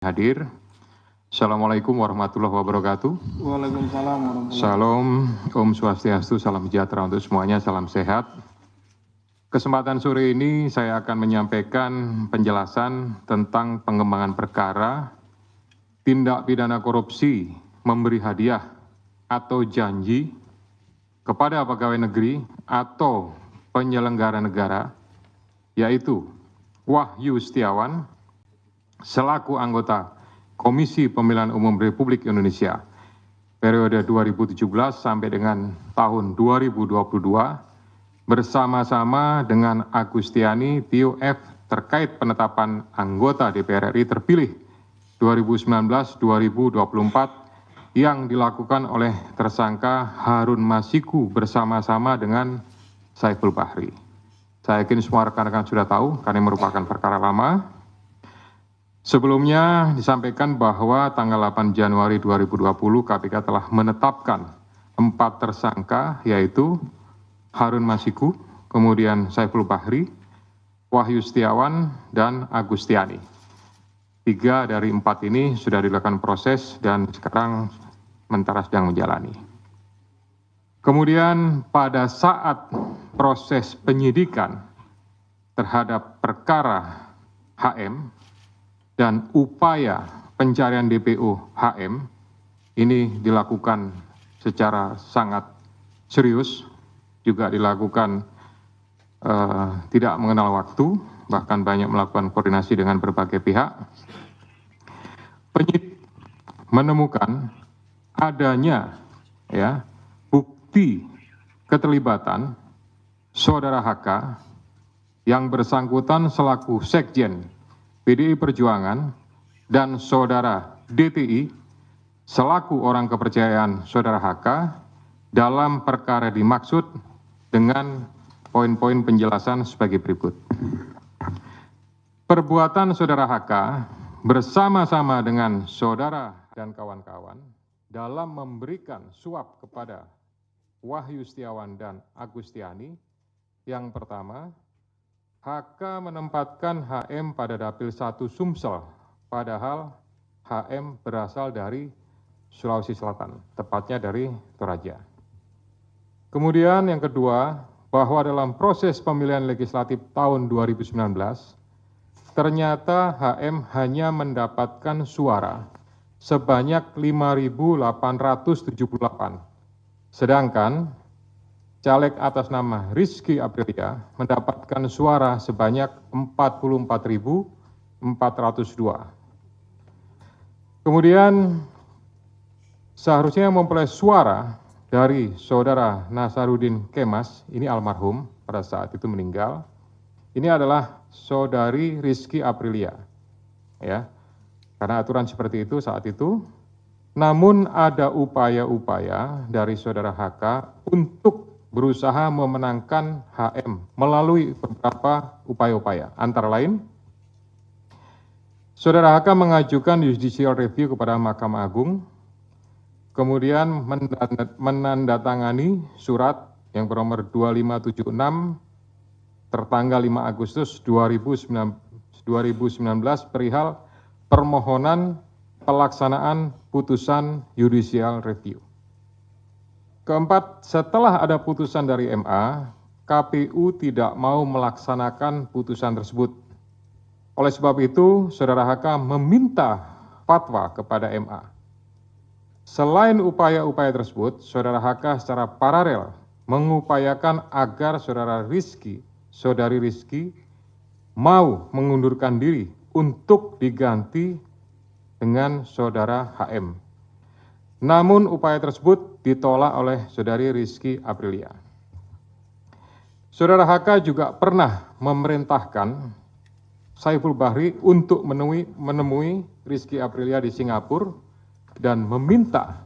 Hadir. Assalamualaikum warahmatullahi wabarakatuh. Waalaikumsalam warahmatullahi wabarakatuh. Salam, Om Swastiastu, salam sejahtera untuk semuanya, salam sehat. Kesempatan sore ini saya akan menyampaikan penjelasan tentang pengembangan perkara tindak pidana korupsi memberi hadiah atau janji kepada pegawai negeri atau penyelenggara negara, yaitu Wahyu Setiawan selaku anggota Komisi Pemilihan Umum Republik Indonesia periode 2017 sampai dengan tahun 2022 bersama-sama dengan Agustiani Tio F terkait penetapan anggota DPR RI terpilih 2019-2024 yang dilakukan oleh tersangka Harun Masiku bersama-sama dengan Saiful Bahri. Saya yakin semua rekan-rekan sudah tahu karena merupakan perkara lama. Sebelumnya disampaikan bahwa tanggal 8 Januari 2020 KPK telah menetapkan 4 tersangka yaitu Harun Masiku, kemudian Saiful Bahri, Wahyu Setiawan, dan Agustiani. 3 dari 4 ini sudah dilakukan proses dan sekarang sementara sedang menjalani. Kemudian pada saat proses penyidikan terhadap perkara HM dan upaya pencarian DPO HM ini dilakukan secara sangat serius, juga dilakukan tidak mengenal waktu, bahkan banyak melakukan koordinasi dengan berbagai pihak. Penyidik menemukan adanya bukti keterlibatan saudara HK yang bersangkutan selaku Sekjen PDI Perjuangan dan saudara DTI selaku orang kepercayaan saudara HK dalam perkara dimaksud dengan poin-poin penjelasan sebagai berikut. Perbuatan saudara HK bersama-sama dengan saudara dan kawan-kawan dalam memberikan suap kepada Wahyu Setiawan dan Agustiani. Yang pertama, HK menempatkan HM pada Dapil 1 Sumsel, padahal HM berasal dari Sulawesi Selatan, tepatnya dari Toraja. Kemudian yang kedua, bahwa dalam proses pemilihan legislatif tahun 2019, ternyata HM hanya mendapatkan suara sebanyak 5.878, sedangkan caleg atas nama Rizky Aprilia mendapatkan suara sebanyak 44.402. Kemudian seharusnya memperoleh suara dari saudara Nasaruddin Kemas, ini almarhum pada saat itu meninggal. Ini adalah saudari Rizky Aprilia, ya, karena aturan seperti itu saat itu. Namun ada upaya-upaya dari saudara HK untuk berusaha memenangkan HM melalui beberapa upaya-upaya. Antara lain, saudara HK mengajukan judicial review kepada Mahkamah Agung, kemudian menandatangani surat yang bernomor 2576 tertanggal 5 Agustus 2019 perihal permohonan pelaksanaan putusan judicial review. Keempat, setelah ada putusan dari MA, KPU tidak mau melaksanakan putusan tersebut. Oleh sebab itu, saudara HK meminta fatwa kepada MA. Selain upaya-upaya tersebut, saudara HK secara paralel mengupayakan agar saudari Rizky mau mengundurkan diri untuk diganti dengan saudara HM. Namun upaya tersebut ditolak oleh saudari Rizky Aprilia. Saudara HK juga pernah memerintahkan Saiful Bahri untuk menemui Rizky Aprilia di Singapura dan meminta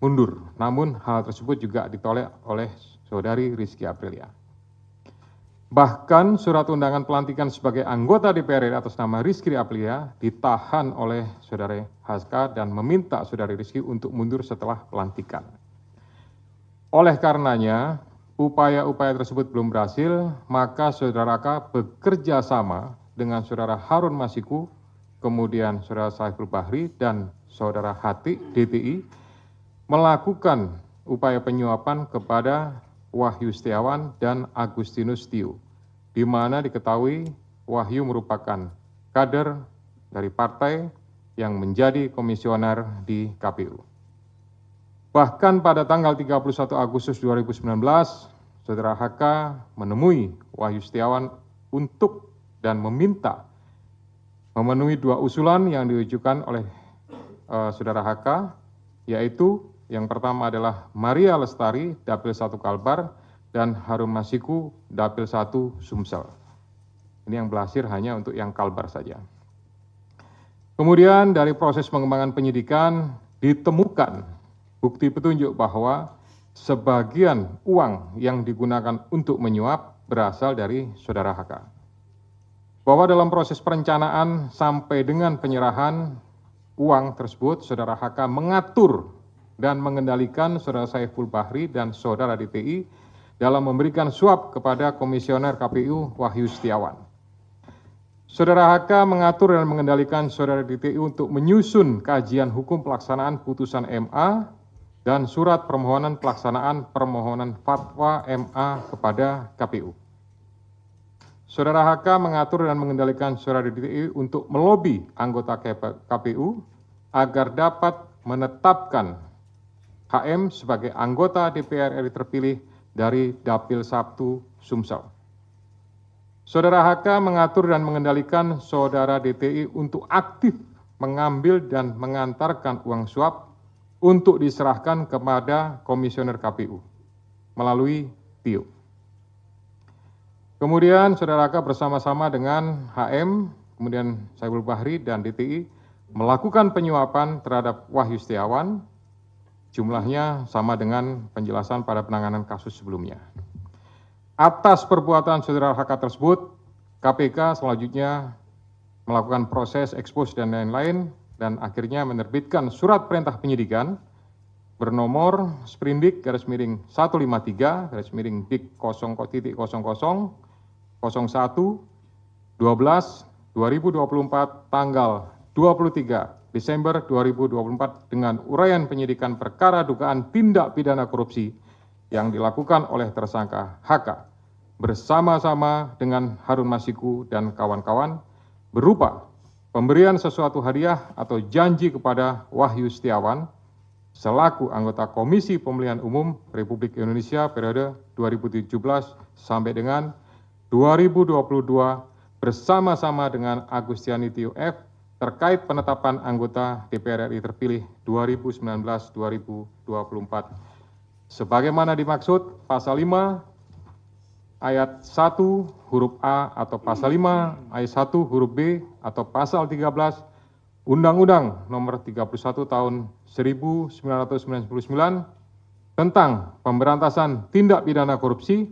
mundur. Namun hal tersebut juga ditolak oleh saudari Rizky Aprilia. Bahkan surat undangan pelantikan sebagai anggota DPR RI atas nama Rizky Aprilia ditahan oleh saudara HK dan meminta saudari Rizky untuk mundur setelah pelantikan. Oleh karenanya, upaya-upaya tersebut belum berhasil, maka saudara HK bekerja sama dengan saudara Harun Masiku, kemudian Saudara Saiful Bahri dan Saudara Hati DTI melakukan upaya penyuapan kepada Wahyu Setiawan dan Agustinus Tio, di mana diketahui Wahyu merupakan kader dari partai yang menjadi komisioner di KPU. Bahkan pada tanggal 31 Agustus 2019, Saudara HK menemui Wahyu Setiawan untuk dan meminta memenuhi dua usulan yang diajukan oleh Saudara HK, yaitu yang pertama adalah Maria Lestari, Dapil 1 Kalbar, dan Harun Masiku, Dapil 1 Sumsel. Ini yang berhasil hanya untuk yang Kalbar saja. Kemudian dari proses pengembangan penyidikan ditemukan bukti petunjuk bahwa sebagian uang yang digunakan untuk menyuap berasal dari Saudara HK. Bahwa dalam proses perencanaan sampai dengan penyerahan uang tersebut, Saudara HK mengatur dan mengendalikan Saudara Saiful Bahri dan Saudara DTI dalam memberikan suap kepada Komisioner KPU Wahyu Setiawan. Saudara HK mengatur dan mengendalikan Saudara DTI untuk menyusun kajian hukum pelaksanaan putusan MA dan surat permohonan pelaksanaan permohonan fatwa MA kepada KPU. Saudara HK mengatur dan mengendalikan Saudara DTI untuk melobi anggota KPU agar dapat menetapkan HM sebagai anggota DPR RI terpilih dari Dapil 1 Sumsel. Saudara HK mengatur dan mengendalikan Saudara DTI untuk aktif mengambil dan mengantarkan uang suap untuk diserahkan kepada Komisioner KPU melalui Tio. Kemudian Saudara HK bersama-sama dengan HM, kemudian Saiful Bahri dan DTI melakukan penyuapan terhadap Wahyu Setiawan, jumlahnya sama dengan penjelasan pada penanganan kasus sebelumnya. Atas perbuatan Saudara HK tersebut, KPK selanjutnya melakukan proses ekspos dan lain-lain dan akhirnya menerbitkan surat perintah penyidikan bernomor Sprindik /153 /Dik 0.0001/12/2024 tanggal 23 Desember 2024 dengan uraian penyidikan perkara dugaan tindak pidana korupsi yang dilakukan oleh tersangka HK bersama-sama dengan Harun Masiku dan kawan-kawan berupa pemberian sesuatu hadiah atau janji kepada Wahyu Setiawan selaku anggota Komisi Pemilihan Umum Republik Indonesia periode 2017 sampai dengan 2022 bersama-sama dengan Agustiani Tio F terkait penetapan anggota DPR RI terpilih 2019-2024. Sebagaimana dimaksud pasal 5 ayat 1 huruf A atau pasal 5 ayat 1 huruf B atau pasal 13 Undang-Undang Nomor 31 Tahun 1999 tentang pemberantasan tindak pidana korupsi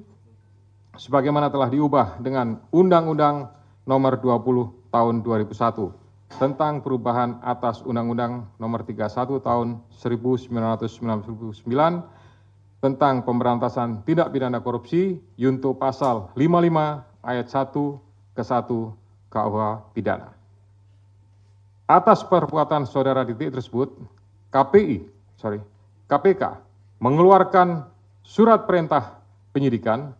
sebagaimana telah diubah dengan Undang-Undang Nomor 20 Tahun 2001 tentang perubahan atas Undang-Undang Nomor 31 Tahun 1999 tentang pemberantasan tindak pidana korupsi junto pasal 55 ayat 1 ke 1 KUH pidana. Atas perbuatan Saudara DTI tersebut, KPK mengeluarkan surat perintah penyidikan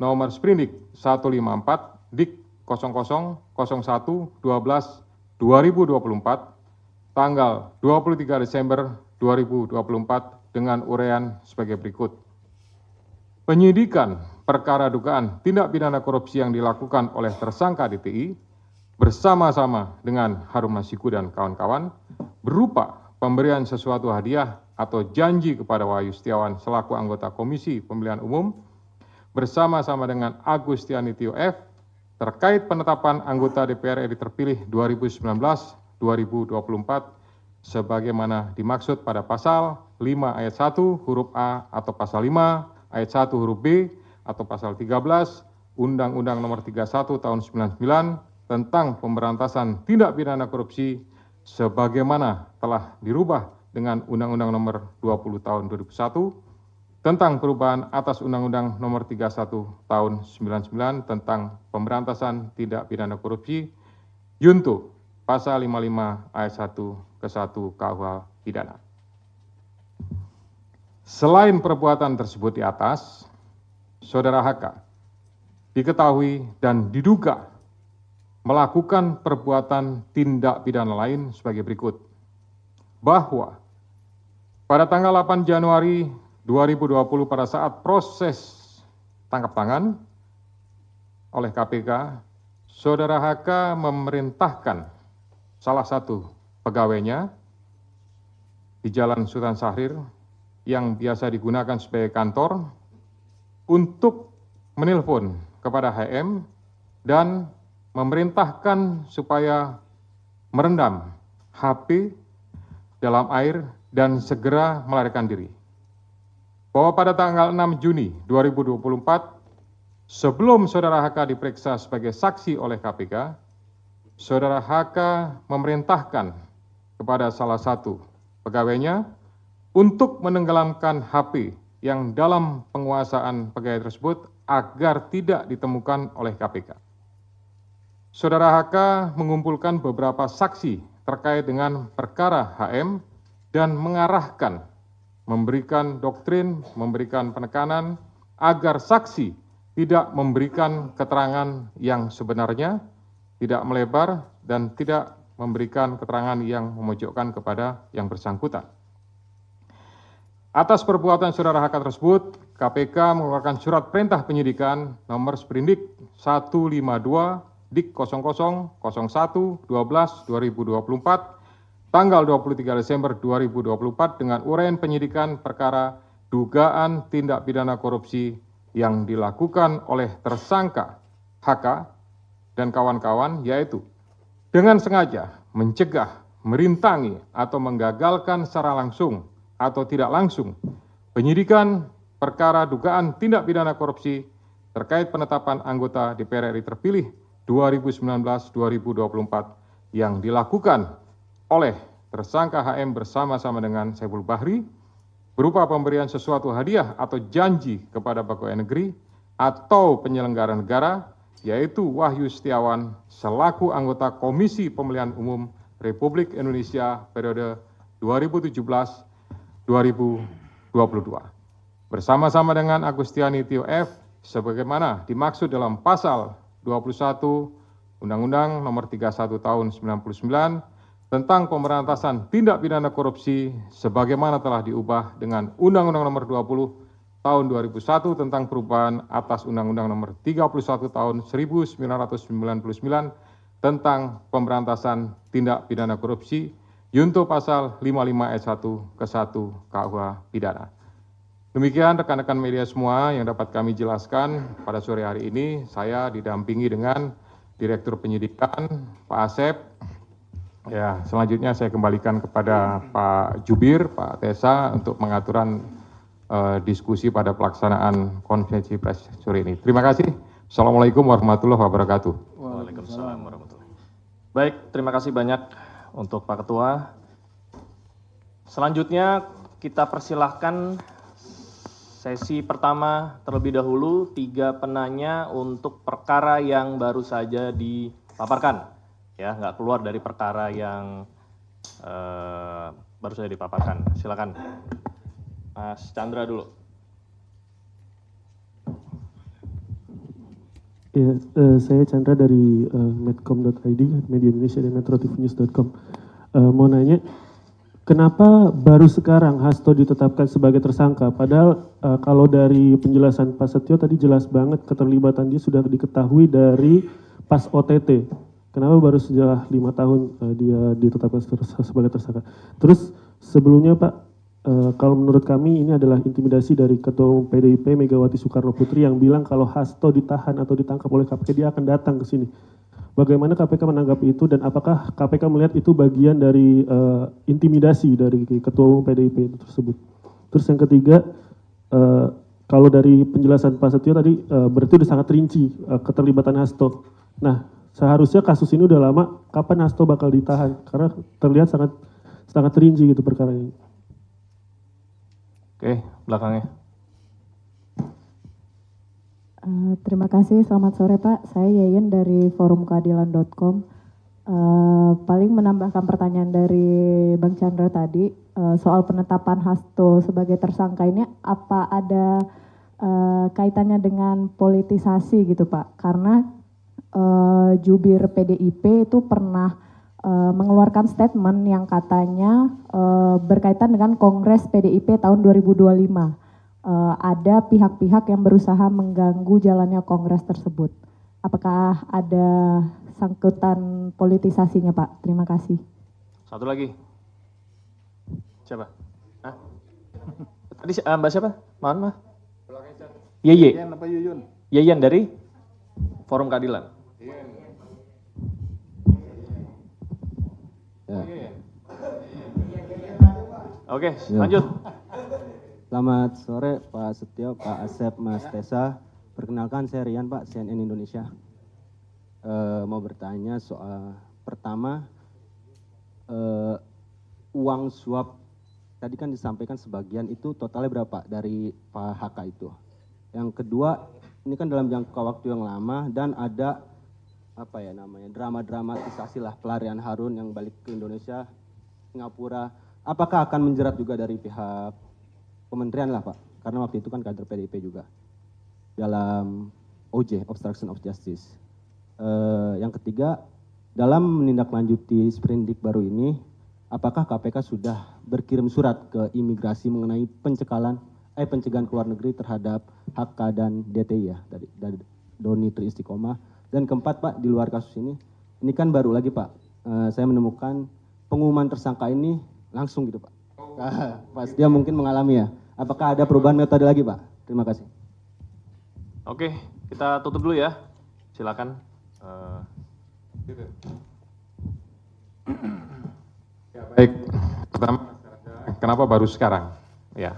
nomor Sprindik 154 Dik 0001/12/2024 tanggal 23 Desember 2024 dengan uraian sebagai berikut. Penyidikan perkara dugaan tindak pidana korupsi yang dilakukan oleh tersangka DTI bersama-sama dengan Harun Masiku dan kawan-kawan berupa pemberian sesuatu hadiah atau janji kepada Wahyu Setiawan selaku anggota Komisi Pemilihan Umum bersama-sama dengan Agustiani Tio F terkait penetapan anggota DPR RI terpilih 2019-2024 sebagaimana dimaksud pada pasal 5 ayat 1 huruf A atau pasal 5 ayat 1 huruf B atau pasal 13 Undang-Undang Nomor 31 Tahun 99 tentang pemberantasan tindak pidana korupsi sebagaimana telah dirubah dengan Undang-Undang Nomor 20 Tahun 2001 tentang perubahan atas Undang-Undang Nomor 31 Tahun 99 tentang pemberantasan tindak pidana korupsi junto Pasal 55 ayat 1 ke 1 KUH pidana. Selain perbuatan tersebut di atas, Saudara HK diketahui dan diduga melakukan perbuatan tindak pidana lain sebagai berikut. Bahwa pada tanggal 8 Januari 2020 pada saat proses tangkap tangan oleh KPK, Saudara HK memerintahkan salah satu pegawainya di Jalan Sultan Syahrir yang biasa digunakan sebagai kantor untuk menelpon kepada HM dan memerintahkan supaya merendam HP dalam air dan segera melarikan diri. Bahwa pada tanggal 6 Juni 2024, sebelum Saudara HK diperiksa sebagai saksi oleh KPK, Saudara HK memerintahkan kepada salah satu pegawainya untuk menenggelamkan HP yang dalam penguasaan pegawai tersebut agar tidak ditemukan oleh KPK. Saudara HK mengumpulkan beberapa saksi terkait dengan perkara HM dan mengarahkan, memberikan doktrin, memberikan penekanan agar saksi tidak memberikan keterangan yang sebenarnya, tidak melebar, dan tidak memberikan keterangan yang memojokkan kepada yang bersangkutan. Atas perbuatan Saudara HK tersebut, KPK mengeluarkan surat perintah penyidikan nomor Sprindik 152 Dik 0001/12/2024 tanggal 23 Desember 2024 dengan uraian penyidikan perkara dugaan tindak pidana korupsi yang dilakukan oleh tersangka HK dan kawan-kawan, yaitu dengan sengaja mencegah, merintangi, atau menggagalkan secara langsung atau tidak langsung penyidikan perkara dugaan tindak pidana korupsi terkait penetapan anggota DPR RI terpilih 2019-2024 yang dilakukan oleh tersangka HM bersama-sama dengan Saiful Bahri berupa pemberian sesuatu hadiah atau janji kepada pegawai negeri atau penyelenggara negara, yaitu Wahyu Setiawan selaku anggota Komisi Pemilihan Umum Republik Indonesia periode 2017-2022. Bersama-sama dengan Agustiani Tio F sebagaimana dimaksud dalam pasal 21 Undang-Undang Nomor 31 Tahun 99 tentang pemberantasan tindak pidana korupsi sebagaimana telah diubah dengan Undang-Undang Nomor 20 Tahun 2001 tentang perubahan atas Undang-Undang Nomor 31 Tahun 1999 tentang pemberantasan tindak pidana korupsi Yunto pasal 55 ayat 1 ke 1 KUH pidana. Demikian rekan-rekan media semua yang dapat kami jelaskan pada sore hari ini. Saya didampingi dengan Direktur Penyidikan Pak Asep. Ya, selanjutnya saya kembalikan kepada Pak Jubir, Pak Tesa untuk pengaturan diskusi pada pelaksanaan konferensi pers sore ini. Terima kasih. Assalamualaikum warahmatullahi wabarakatuh. Waalaikumsalam warahmatullahi wabarakatuh. Baik, terima kasih banyak untuk Pak Ketua. Selanjutnya kita persilahkan sesi pertama terlebih dahulu 3 penanya untuk perkara yang baru saja dipaparkan. Ya, nggak keluar dari perkara yang baru saja dipaparkan. Silakan, Mas Chandra dulu. Ya, saya Chandra dari medcom.id, Media Indonesia dan metrotvnews.com. Mau nanya, kenapa baru sekarang Hasto ditetapkan sebagai tersangka? Padahal kalau dari penjelasan Pak Setio tadi jelas banget keterlibatan dia sudah diketahui dari pas OTT. Kenapa baru setelah 5 tahun dia ditetapkan sebagai tersangka? Terus sebelumnya Pak, kalau menurut kami ini adalah intimidasi dari Ketua Umum PDIP Megawati Soekarno Putri yang bilang kalau Hasto ditahan atau ditangkap oleh KPK dia akan datang ke sini. Bagaimana KPK menanggapi itu dan apakah KPK melihat itu bagian dari intimidasi dari Ketua Umum PDIP tersebut? Terus yang ketiga, kalau dari penjelasan Pak Setio tadi berarti sudah sangat rinci keterlibatan Hasto. Nah, seharusnya kasus ini udah lama, kapan Hasto bakal ditahan? Karena terlihat sangat rinci gitu perkara ini. Oke, belakangnya. Terima kasih, selamat sore Pak. Saya Yayen dari forumkeadilan.com. Paling menambahkan pertanyaan dari Bang Chandra tadi soal penetapan Hasto sebagai tersangka ini, apa ada kaitannya dengan politisasi gitu Pak? Karena jubir PDIP itu pernah mengeluarkan statement yang katanya berkaitan dengan Kongres PDIP tahun 2025. Ada pihak-pihak yang berusaha mengganggu jalannya Kongres tersebut. Apakah ada sangkutan politisasinya Pak? Terima kasih. Satu lagi. Siapa? Hah? Tadi Mbak siapa? Mohon maaf. Yeye. Yeyen dari Forum Keadilan. Ya. Oke, lanjut. Selamat sore Pak Setio, Pak Asep, Mas Tessa. Perkenalkan saya Rian Pak, CNN Indonesia. Mau bertanya soal pertama, uang suap tadi kan disampaikan sebagian, itu totalnya berapa dari Pak HK itu? Yang kedua, ini kan dalam jangka waktu yang lama dan ada apa ya namanya, drama-dramatisasi lah pelarian Harun yang balik ke Indonesia, Singapura. Apakah akan menjerat juga dari pihak kementerian lah Pak? Karena waktu itu kan kader PDIP juga dalam OJ, Obstruction of Justice. Yang ketiga, dalam menindaklanjuti sprindik baru ini, apakah KPK sudah berkirim surat ke imigrasi mengenai pencegahan ke luar negeri terhadap HK dan DTI ya, dari Doni Tri Istiqomah. Dan keempat Pak, di luar kasus ini kan baru lagi Pak, saya menemukan pengumuman tersangka ini langsung gitu Pak. Pas dia mungkin mengalami ya. Apakah ada perubahan metode lagi Pak? Terima kasih. Oke, kita tutup dulu ya. Silakan. Ya, baik. Pertama, kenapa baru sekarang? Ya.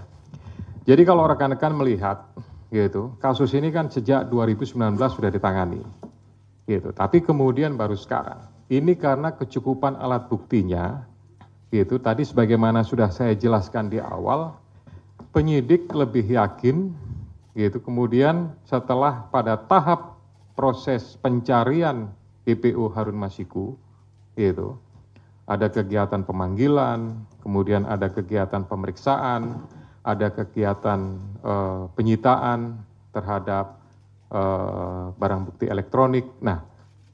Jadi kalau rekan-rekan melihat, gitu, kasus ini kan sejak 2019 sudah ditangani, gitu. Tapi kemudian baru sekarang. Ini karena kecukupan alat buktinya, gitu. Tadi sebagaimana sudah saya jelaskan di awal, penyidik lebih yakin, gitu. Kemudian setelah pada tahap proses pencarian DPO Harun Masiku, gitu, ada kegiatan pemanggilan, kemudian ada kegiatan pemeriksaan, ada kegiatan penyitaan terhadap barang bukti elektronik. Nah,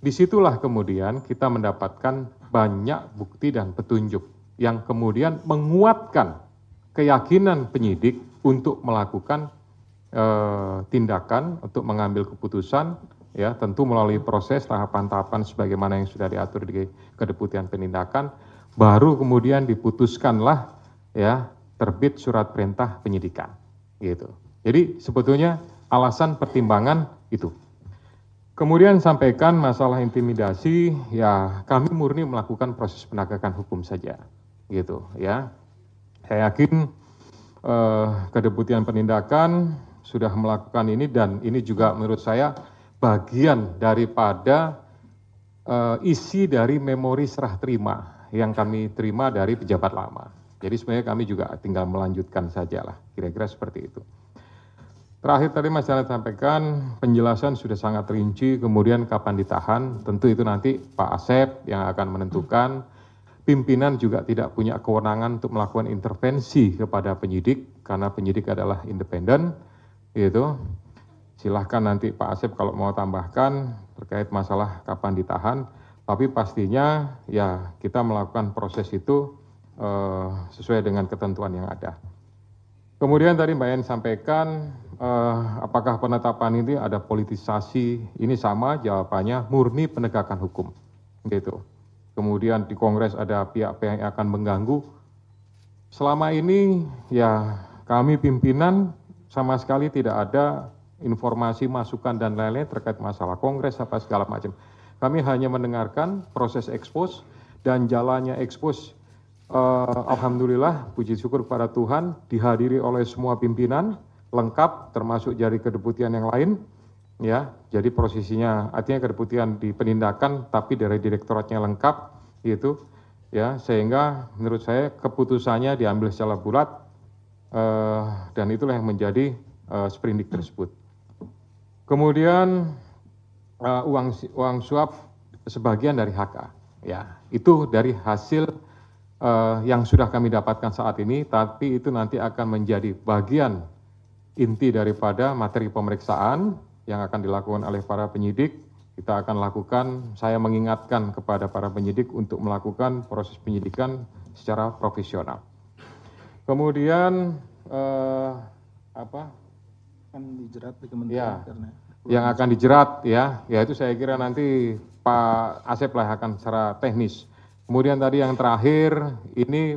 disitulah kemudian kita mendapatkan banyak bukti dan petunjuk yang kemudian menguatkan keyakinan penyidik untuk melakukan tindakan, untuk mengambil keputusan, ya tentu melalui proses tahapan-tahapan sebagaimana yang sudah diatur di Kedeputian Penindakan, baru kemudian diputuskanlah ya terbit surat perintah penyidikan, gitu. Jadi sebetulnya alasan pertimbangan itu. Kemudian sampaikan masalah intimidasi, ya kami murni melakukan proses penegakan hukum saja, gitu ya. Saya yakin Kedeputian Penindakan sudah melakukan ini dan ini juga menurut saya bagian daripada isi dari memori serah terima yang kami terima dari pejabat lama. Jadi sebenarnya kami juga tinggal melanjutkan saja lah, kira-kira seperti itu. Terakhir tadi Mas Jalan sampaikan penjelasan sudah sangat rinci, kemudian kapan ditahan, tentu itu nanti Pak Asep yang akan menentukan. Pimpinan juga tidak punya kewenangan untuk melakukan intervensi kepada penyidik, karena penyidik adalah independen, gitu. Silahkan nanti Pak Asep kalau mau tambahkan terkait masalah kapan ditahan, tapi pastinya ya kita melakukan proses itu sesuai dengan ketentuan yang ada. Kemudian tadi Mbak En sampaikan apakah penetapan ini ada politisasi, ini sama jawabannya murni penegakan hukum, gitu. Kemudian di Kongres ada pihak-pihak yang akan mengganggu. Selama ini ya kami pimpinan sama sekali tidak ada informasi, masukan dan lain-lain terkait masalah Kongres apa segala macam. Kami hanya mendengarkan proses ekspos dan jalannya ekspos. Alhamdulillah, puji syukur kepada Tuhan, dihadiri oleh semua pimpinan, lengkap, termasuk dari kedeputian yang lain, ya. Jadi posisinya, artinya kedeputian di penindakan, tapi dari direktoratnya lengkap, gitu, ya. Sehingga menurut saya keputusannya diambil secara bulat, dan itulah yang menjadi sprindik tersebut. Kemudian uang suap sebagian dari HK, Ya, itu dari hasil yang sudah kami dapatkan saat ini, tapi itu nanti akan menjadi bagian inti daripada materi pemeriksaan yang akan dilakukan oleh para penyidik. Kita akan lakukan, saya mengingatkan kepada para penyidik untuk melakukan proses penyidikan secara profesional. Kemudian Kan dijerat di kementerian ya, karena yang akan dijerat ya itu saya kira nanti Pak Asep lah akan secara teknis. Kemudian tadi yang terakhir ini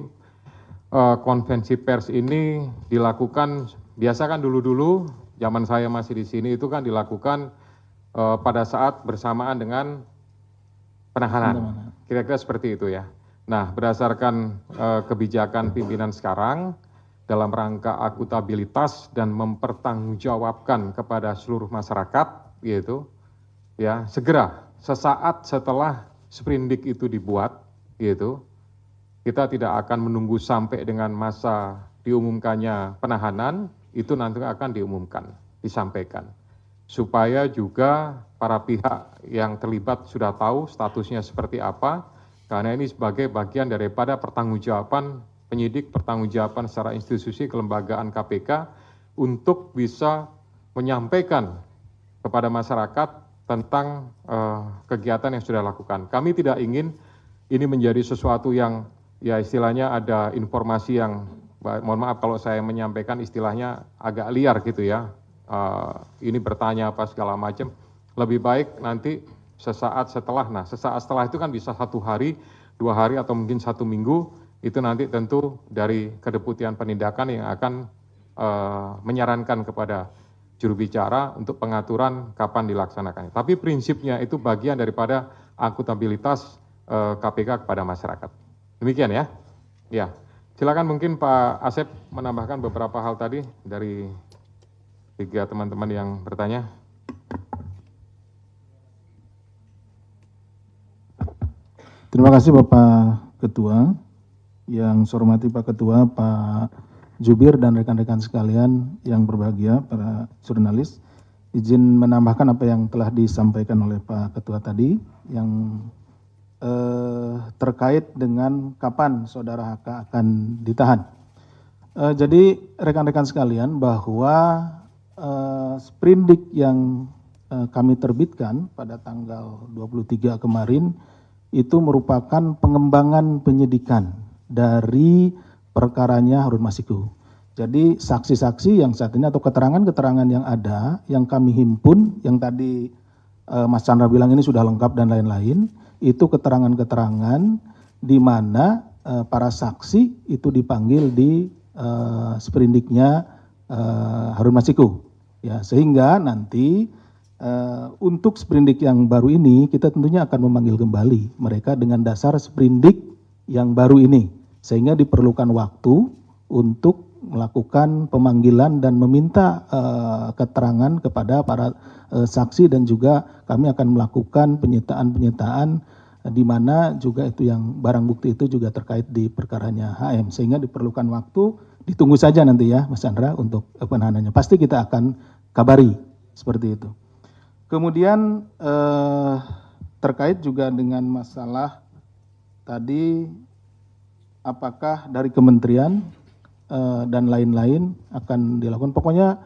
konvensi pers ini dilakukan, biasa kan dulu zaman saya masih di sini itu kan dilakukan pada saat bersamaan dengan penahanan. Kira-kira seperti itu ya. Nah, berdasarkan kebijakan pimpinan sekarang dalam rangka akuntabilitas dan mempertanggungjawabkan kepada seluruh masyarakat gitu ya, segera sesaat setelah sprindik itu dibuat gitu, kita tidak akan menunggu sampai dengan masa diumumkannya penahanan, itu nanti akan diumumkan, disampaikan. Supaya juga para pihak yang terlibat sudah tahu statusnya seperti apa, karena ini sebagai bagian daripada pertanggungjawaban penyidik, pertanggungjawaban secara institusi kelembagaan KPK untuk bisa menyampaikan kepada masyarakat tentang kegiatan yang sudah dilakukan. Kami tidak ingin ini menjadi sesuatu yang ya istilahnya ada informasi yang, mohon maaf kalau saya menyampaikan istilahnya agak liar gitu ya, ini bertanya apa segala macam, lebih baik nanti sesaat setelah, nah sesaat setelah itu kan bisa 1 hari, 2 hari atau mungkin 1 minggu, itu nanti tentu dari Kedeputian Penindakan yang akan menyarankan kepada juru bicara untuk pengaturan kapan dilaksanakannya. Tapi prinsipnya itu bagian daripada akuntabilitas KPK kepada masyarakat. Demikian ya. Ya, silakan mungkin Pak Asep menambahkan beberapa hal tadi dari 3 teman-teman yang bertanya. Terima kasih Bapak Ketua. Yang saya hormati Pak Ketua, Pak Jubir dan rekan-rekan sekalian yang berbahagia, para jurnalis. Izin menambahkan apa yang telah disampaikan oleh Pak Ketua tadi, yang terkait dengan kapan Saudara HK akan ditahan. Jadi rekan-rekan sekalian, bahwa sprindik yang kami terbitkan pada tanggal 23 kemarin itu merupakan pengembangan penyidikan dari perkaranya Harun Masiku. Jadi saksi-saksi yang saat ini atau keterangan-keterangan yang ada, yang kami himpun, yang tadi Mas Chandra bilang ini sudah lengkap dan lain-lain, itu keterangan-keterangan di mana para saksi itu dipanggil di sprindiknya Harun Masiku. Ya, sehingga nanti untuk sprindik yang baru ini kita tentunya akan memanggil kembali mereka dengan dasar sprindik yang baru ini, sehingga diperlukan waktu untuk melakukan pemanggilan dan meminta keterangan kepada para saksi, dan juga kami akan melakukan penyitaan di mana juga itu yang barang bukti itu juga terkait di perkaranya HM, sehingga diperlukan waktu. Ditunggu saja nanti ya Mas Chandra untuk penahanannya, pasti kita akan kabari seperti itu. Kemudian terkait juga dengan masalah tadi, apakah dari kementerian dan lain-lain akan dilakukan. Pokoknya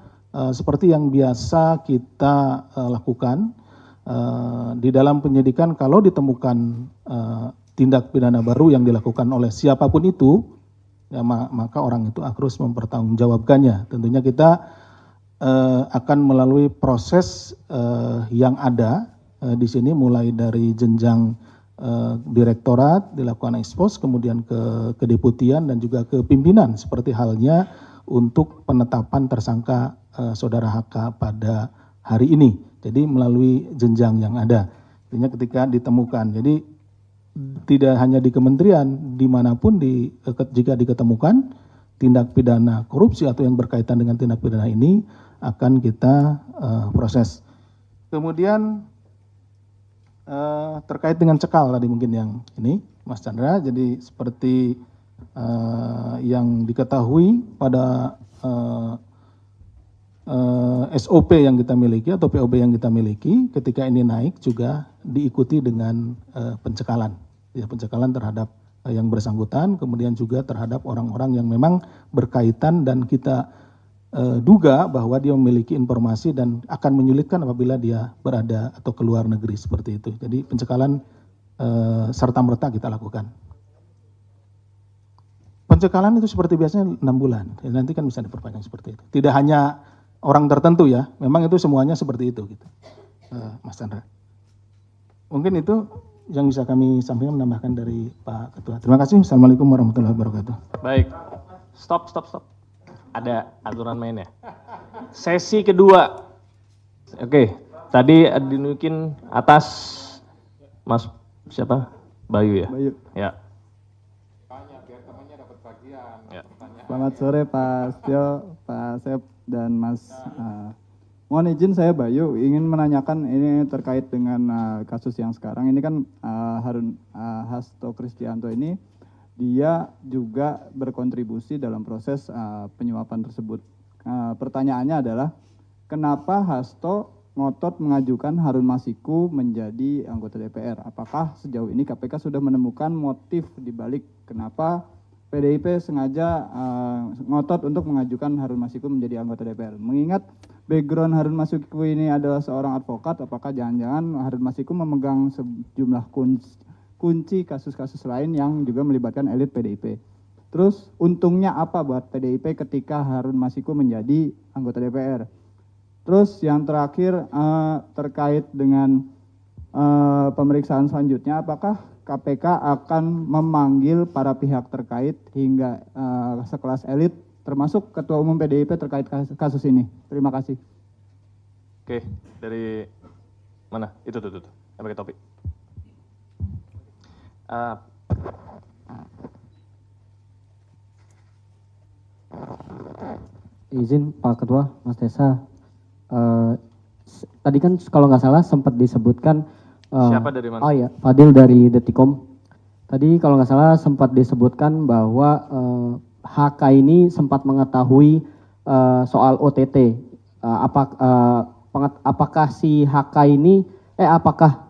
seperti yang biasa kita lakukan di dalam penyidikan, kalau ditemukan tindak pidana baru yang dilakukan oleh siapapun itu, ya, maka orang itu harus mempertanggungjawabkannya. Tentunya kita akan melalui proses yang ada di sini, mulai dari jenjang direktorat, dilakukan ekspos, kemudian ke kedeputian dan juga ke pimpinan, seperti halnya untuk penetapan tersangka Saudara HK pada hari ini. Jadi melalui jenjang yang ada, artinya ketika ditemukan. Jadi tidak hanya di kementerian, dimanapun jika diketemukan tindak pidana korupsi atau yang berkaitan dengan tindak pidana ini akan kita proses. Kemudian terkait dengan cekal tadi mungkin yang ini Mas Chandra, jadi seperti yang diketahui pada SOP yang kita miliki atau POB yang kita miliki, ketika ini naik juga diikuti dengan pencekalan. ya pencekalan terhadap yang bersangkutan, kemudian juga terhadap orang-orang yang memang berkaitan dan kita duga bahwa dia memiliki informasi dan akan menyulitkan apabila dia berada atau keluar negeri seperti itu. Jadi pencekalan serta-merta kita lakukan. Pencekalan itu seperti biasanya 6 bulan, ya, nanti kan bisa diperpanjang seperti itu. Tidak hanya orang tertentu ya, memang itu semuanya seperti itu gitu, Mas Chandra. Mungkin itu yang bisa kami sampaikan, menambahkan dari Pak Ketua. Terima kasih. Assalamualaikum warahmatullahi wabarakatuh. Baik, stop. Ada aturan mainnya. Sesi kedua. Oke, tadi dinunjukin atas Mas siapa? Bayu ya? Bayu. Ya. Selamat sore Pak Setio, Pak Asep, dan Mas. Mohon izin saya Bayu, ingin menanyakan ini terkait dengan kasus yang sekarang. Ini kan Hasto Kristianto ini, dia juga berkontribusi dalam proses penyuapan tersebut. Pertanyaannya adalah, kenapa Hasto ngotot mengajukan Harun Masiku menjadi anggota DPR? Apakah sejauh ini KPK sudah menemukan motif dibalik kenapa PDIP sengaja ngotot untuk mengajukan Harun Masiku menjadi anggota DPR? Mengingat background Harun Masiku ini adalah seorang advokat, apakah jangan-jangan Harun Masiku memegang sejumlah kunci kasus-kasus lain yang juga melibatkan elit PDIP? Terus untungnya apa buat PDIP ketika Harun Masiku menjadi anggota DPR? Terus yang terakhir terkait dengan pemeriksaan selanjutnya, apakah KPK akan memanggil para pihak terkait hingga sekelas elit, termasuk Ketua Umum PDIP terkait kasus ini? Terima kasih. Oke, dari mana? Itu tuh. Yang pakai topi. Izin Pak Ketua, Mas Tesa. Tadi kan kalau nggak salah sempat disebutkan. Siapa dari mana? Oh iya, Fadil dari Detikom. Tadi kalau nggak salah sempat disebutkan bahwa HK ini sempat mengetahui soal OTT. Apakah si HK ini, apakah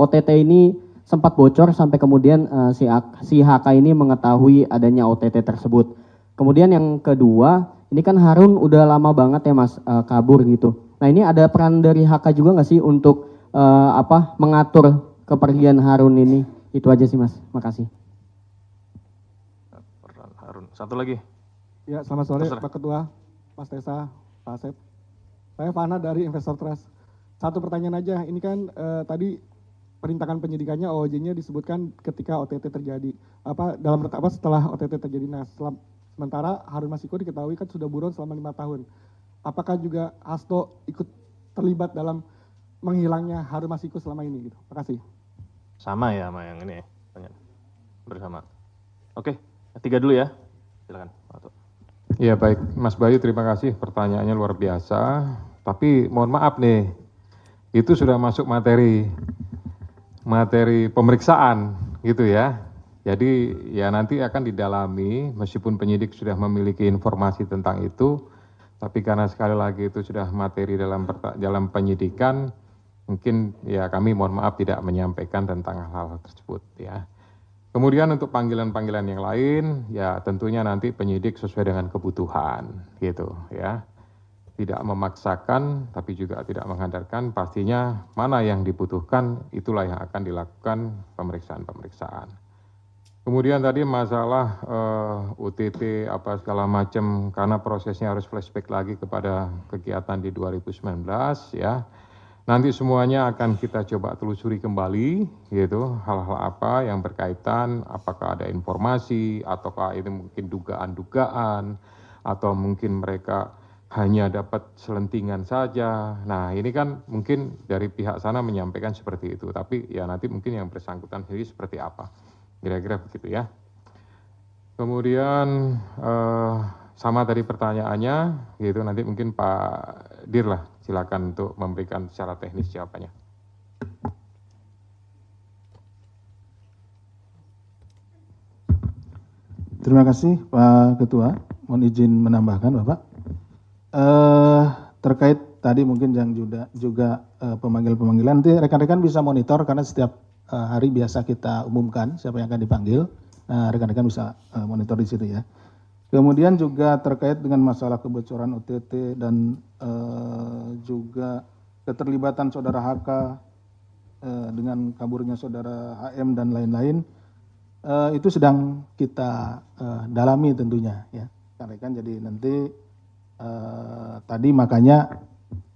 OTT ini sempat bocor sampai kemudian si HK ini mengetahui adanya OTT tersebut. Kemudian yang kedua, ini kan Harun udah lama banget ya Mas kabur gitu. Nah ini ada peran dari HK juga nggak sih untuk mengatur kepergian Harun ini? Itu aja sih Mas, makasih. Peran Harun. Satu lagi. Ya, selamat sore Terserah. Pak Ketua, Mas Tesa, Pak Asep. Saya Fana dari Investor Trust. Satu pertanyaan aja, ini kan tadi perintangan penyidikannya OOJ-nya disebutkan ketika OTT terjadi. Setelah OTT terjadi. Nah, sementara Harun Masiku diketahui kan sudah buron selama 5 tahun. Apakah juga Hasto ikut terlibat dalam menghilangnya Harun Masiku selama ini gitu? Terima kasih. Sama ya sama yang ini ya. Bersama. Oke, 3 dulu ya. Silakan. Ya baik, Mas Bayu terima kasih pertanyaannya luar biasa. Tapi mohon maaf nih, itu sudah masuk materi pemeriksaan gitu ya. Jadi ya nanti akan didalami meskipun penyidik sudah memiliki informasi tentang itu, tapi karena sekali lagi itu sudah materi dalam penyidikan, mungkin ya kami mohon maaf tidak menyampaikan tentang hal-hal tersebut ya. Kemudian untuk panggilan-panggilan yang lain, ya tentunya nanti penyidik sesuai dengan kebutuhan gitu ya. Tidak memaksakan tapi juga tidak menghandarkan, pastinya mana yang dibutuhkan itulah yang akan dilakukan pemeriksaan-pemeriksaan. Kemudian tadi masalah UTT apa segala macam, karena prosesnya harus flashback lagi kepada kegiatan di 2019 ya. Nanti semuanya akan kita coba telusuri kembali gitu, hal-hal apa yang berkaitan, apakah ada informasi ataukah itu mungkin dugaan-dugaan atau mungkin mereka hanya dapat selentingan saja. Nah, ini kan mungkin dari pihak sana menyampaikan seperti itu, tapi ya nanti mungkin yang bersangkutan sendiri seperti apa. Kira-kira begitu ya. Kemudian sama tadi pertanyaannya gitu, nanti mungkin Pak Dir lah silakan untuk memberikan secara teknis jawabannya. Terima kasih Pak Ketua. Mohon izin menambahkan Bapak. Terkait tadi mungkin yang juga pemanggilan-pemanggilan, nanti rekan-rekan bisa monitor karena setiap hari biasa kita umumkan siapa yang akan dipanggil. Nah, rekan-rekan bisa monitor di situ ya. Kemudian juga terkait dengan masalah kebocoran OTT dan juga keterlibatan saudara HK dengan kaburnya saudara HM dan lain-lain, itu sedang kita dalami tentunya ya, rekan-rekan. Jadi nanti tadi makanya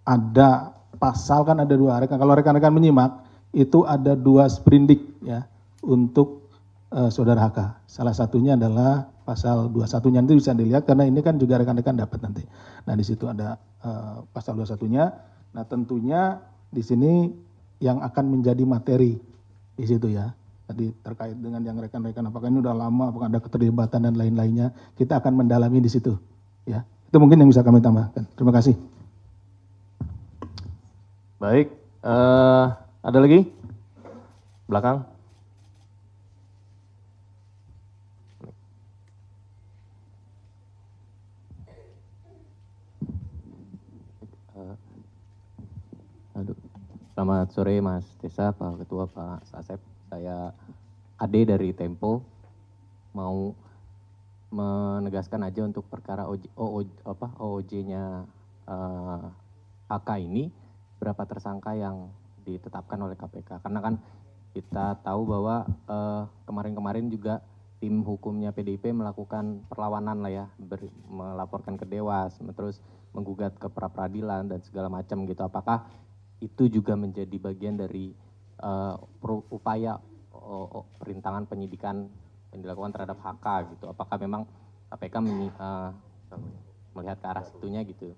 ada pasal, kan ada dua, kalau rekan-rekan menyimak itu ada dua sprindik ya untuk saudara HK. Salah satunya adalah pasal 21-nya, nanti bisa dilihat karena ini kan juga rekan-rekan dapat nanti. Nah, di situ ada pasal 21-nya. Nah, tentunya di sini yang akan menjadi materi di situ ya. Tadi terkait dengan yang rekan-rekan apakah ini udah lama, apakah ada keterlibatan dan lain-lainnya, kita akan mendalami di situ ya. Itu mungkin yang bisa kami tambahkan. Terima kasih. Baik, ada lagi? Belakang. Selamat sore Mas Tesa, Pak Ketua, Pak Asep. Saya Ade dari Tempo. Mau menegaskan aja untuk perkara OOJ-nya HK ini, berapa tersangka yang ditetapkan oleh KPK. Karena kan kita tahu bahwa kemarin-kemarin juga tim hukumnya PDIP melakukan perlawanan lah ya, melaporkan ke Dewas, terus menggugat ke pra-peradilan dan segala macam gitu. Apakah itu juga menjadi bagian dari upaya perintangan penyidikan yang dilakukan terhadap HK gitu? Apakah memang KPK melihat ke arah situnya gitu?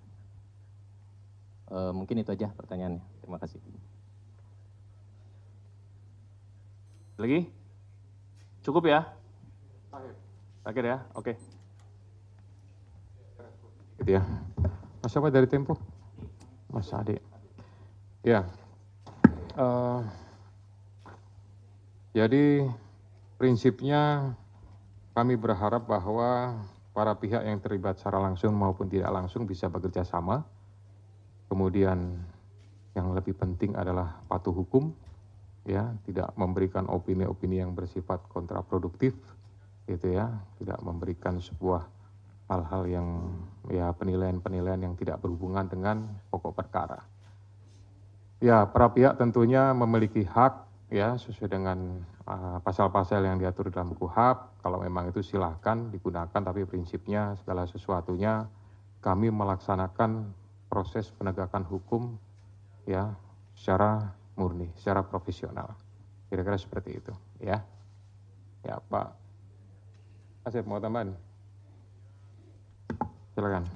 Mungkin itu aja pertanyaannya. Terima kasih. Lagi? Cukup ya? Terakhir ya? Oke. Gitu ya. Mas siapa dari Tempo? Mas Ade. Ya. Jadi prinsipnya kami berharap bahwa para pihak yang terlibat secara langsung maupun tidak langsung bisa bekerja sama. Kemudian yang lebih penting adalah patuh hukum, ya, tidak memberikan opini-opini yang bersifat kontraproduktif, gitu ya, tidak memberikan sebuah hal-hal yang ya penilaian-penilaian yang tidak berhubungan dengan pokok perkara. Ya, para pihak tentunya memiliki hak ya sesuai dengan pasal-pasal yang diatur dalam KUHP. Kalau memang itu silahkan digunakan, tapi prinsipnya segala sesuatunya kami melaksanakan proses penegakan hukum ya secara murni, secara profesional. Kira-kira seperti itu ya. Ya, Pak Asep mau tambahan? Silakan.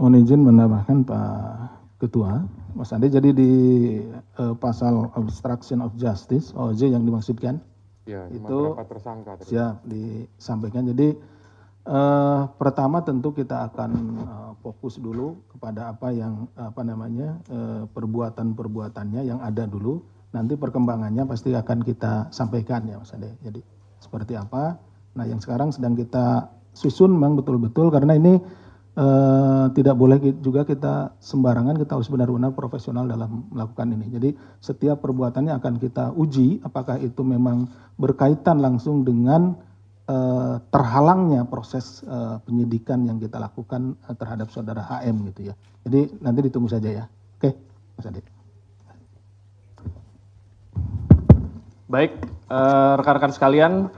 Mohon izin menambahkan Pak Ketua, Mas Ade, jadi di pasal obstruction of justice, OJ yang dimaksudkan, Ya, itu berapa tersangka tadi? siap disampaikan. Jadi pertama tentu kita akan fokus dulu kepada apa yang perbuatan-perbuatannya yang ada dulu. Nanti perkembangannya pasti akan kita sampaikan ya Mas Ade. Jadi seperti apa? Nah, yang sekarang sedang kita susun memang betul-betul karena ini tidak boleh juga kita sembarangan, kita harus benar-benar profesional dalam melakukan ini. Jadi setiap perbuatannya akan kita uji apakah itu memang berkaitan langsung dengan terhalangnya proses penyidikan yang kita lakukan terhadap saudara HM gitu ya. Jadi nanti ditunggu saja ya. Oke, Mas Ade. Baik, rekan-rekan sekalian,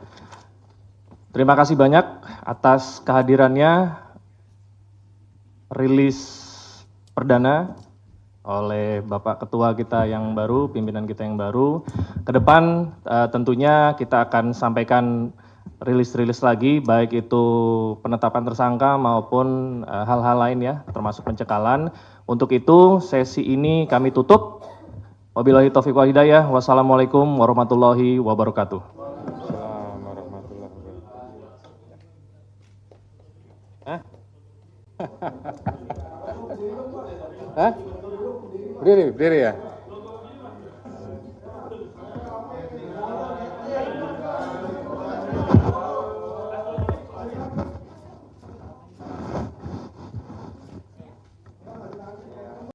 terima kasih banyak atas kehadirannya. Rilis perdana oleh Bapak Ketua kita yang baru, pimpinan kita yang baru. Ke depan tentunya kita akan sampaikan rilis-rilis lagi, baik itu penetapan tersangka maupun hal-hal lain ya, termasuk pencekalan. Untuk itu sesi ini kami tutup. Wabillahi taufiq wal hidayah. Wassalamualaikum warahmatullahi wabarakatuh. Assalamualaikum warahmatullahi wabarakatuh. Hah? Berdiri ya?